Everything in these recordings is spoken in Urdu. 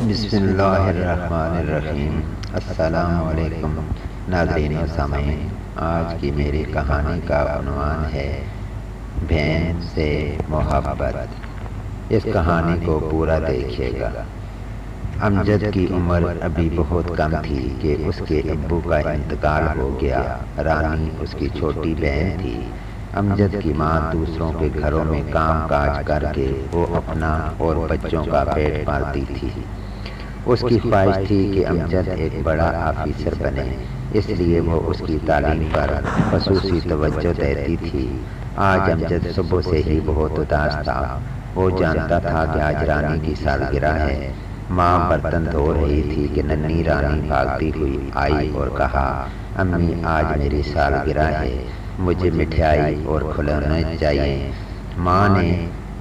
بسم اللہ الرحمن الرحیم۔ السلام علیکم ناظرین و سامعین، آج کی میری کہانی کا عنوان ہے بہن سے محبت۔ اس کہانی کو پورا دیکھیے گا۔ امجد کی عمر ابھی بہت کم تھی کہ اس کے ابو کا انتقال ہو گیا۔ رانی اس کی چھوٹی بہن تھی۔ امجد کی ماں دوسروں کے گھروں میں کام کاج کر کے وہ اپنا اور بچوں کا پیٹ پالتی تھی۔ اس کی خواہش تھی کہ امجد ایک بڑا آفیسر بنے، اس لیے وہ اس کی تعلیم پر خصوصی توجہ دیتی تھی۔ آج امجد صبح سے ہی بہت اداس تھا۔ وہ جانتا تھا کہ آج رانی کی سالگرہ ہے۔ ماں برتن دھو رہی تھی کہ ننھی رانی بھاگتی ہوئی آئی اور کہا، امی آج میری سالگرہ ہے، مجھے مٹھائی اور کھلونے چاہیے۔ ماں نے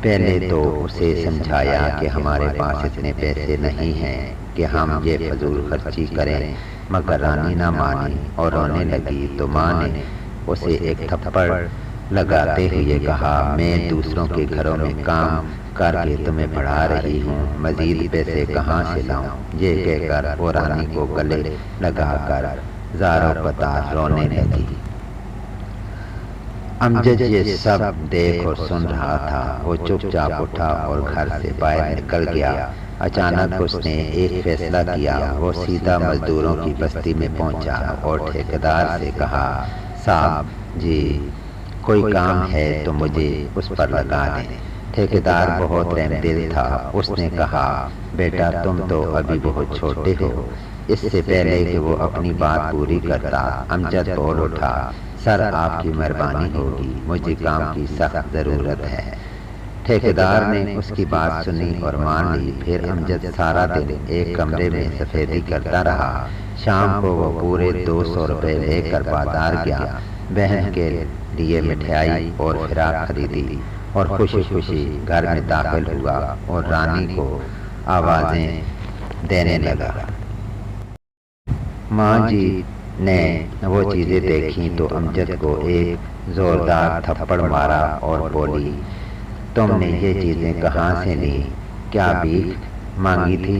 پہلے تو اسے سمجھایا کہ ہمارے پاس اتنے پیسے نہیں ہیں کہ ہم یہ فضول خرچی کریں، مگر رانی نہ مانی اور رونے لگی تو ماں نے اسے ایک تھپڑ لگاتے ہوئے کہا، میں دوسروں کے گھروں میں کام کر کے تمہیں پڑھا رہی ہوں، مزید پیسے کہاں سے لاؤں؟ یہ کہہ کر وہ رانی کو گلے لگا کر زار و پتار رونے لگی۔ امجد یہ سب دیکھ اور سن رہا تھا۔ وہ چپ چاپ اٹھا اور گھر سے باہر نکل گیا۔ اچانک اس نے ایک فیصلہ کیا۔ وہ سیدھا مزدوروں کی بستی میں پہنچا اور ٹھیکیدار سے کہا، صاحب جی کوئی کام ہے تو مجھے اس پر لگا دیں۔ ٹھیکیدار بہت رحم دل تھا۔ اس نے کہا، بیٹا تم تو ابھی بہت چھوٹے ہو۔ اس سے پہلے کہ وہ اپنی بات پوری کرتا امجد بول اٹھا، سر آپ کی مہربانی ہوگی، مجھے کام کی سخت ضرورت ہے۔ ٹھیکیدار نے اس کی بات سنی اور مان لی۔ پھر امجد سارا دن ایک کمرے میں سفیدی کرتا رہا۔ شام کو وہ پورے 200 روپے لے کر بازار گیا، بہن کے لیے مٹھائی اور فراق خریدی اور خوشی خوشی گھر میں داخل ہوا اور رانی کو آوازیں دینے لگا۔ ماں جی نے وہ چیزیں دیکھیں تو امجد کو ایک زوردار تھپڑ مارا اور بولی، تم نے یہ چیزیں کہاں سے لیں؟ کیا بھیک مانگی تھی؟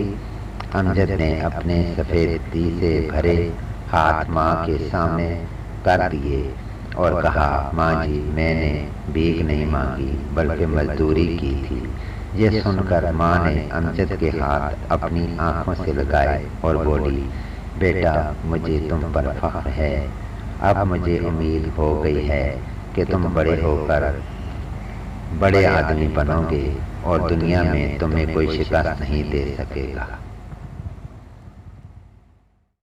امجد نے اپنے سفیدی سے بھرے ہاتھ ماں کے سامنے کر دیے اور کہا، ماں جی میں نے بھیک نہیں مانگی بلکہ مزدوری کی تھی۔ یہ سن کر ماں نے امجد کے ہاتھ اپنی آنکھوں سے لگائے اور بولی، بیٹا مجھے تم پر فخر ہے، اب مجھے امید ہو گئی ہے کہ تم بڑے ہو کر بڑے آدمی بنو گے اور دنیا میں تمہیں کوئی شکست نہیں دے سکے گا۔